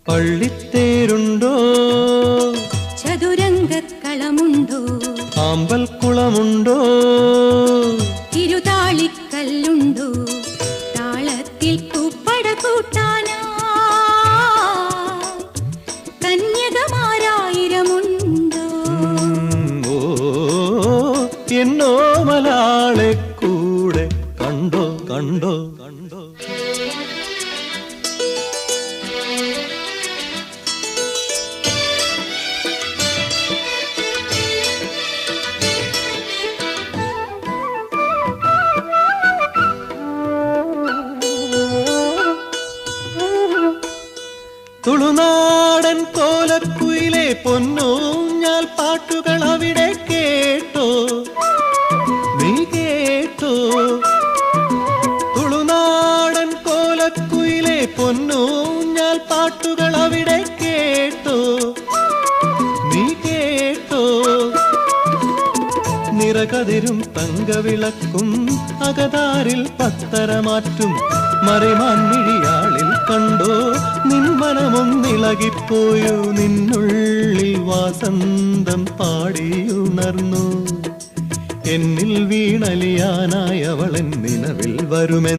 പള്ളിത്തേരുണ്ടോ, ചതുരംഗക്കളമുണ്ടോ, ആമ്പൽക്കുളമുണ്ടോ, തിരുതാളിക്കല്ലുണ്ടോ, താളത്തിൽ പൂപ്പട കൂട്ടാനാ കന്യകമാരായിരമുണ്ടോ. എന്നോ മലാളെ കൂടെ കണ്ടോ കണ്ടോ കണ്ടോ. തുളുനാടൻ കോലക്കുയിലെ പൊന്നൂഞ്ഞാൽ പാട്ടുകൾ അവിടെ കേട്ടോ, നീ കേട്ടോ. തുളുനാടൻ കോലക്കുയിലെ പൊന്നൂഞ്ഞാൽ പാട്ടുകൾ അവിടെ കേട്ടോ, നീ കേട്ടോ. നിറകതിരും തങ്കവിളക്കും അകതാരിൽ പത്തരമാറ്റും മറിമാൻമിഴിയാളിൽ കണ്ടോ, നിൻ മനമൊന്നിളകിപ്പോയു, നിന്നുള്ളിൽ വാസന്തം പാടിയുണർന്നു. എന്നിൽ വീണലിയാനായി അവളെൻ നിലവിൽ വരുമെന്ന്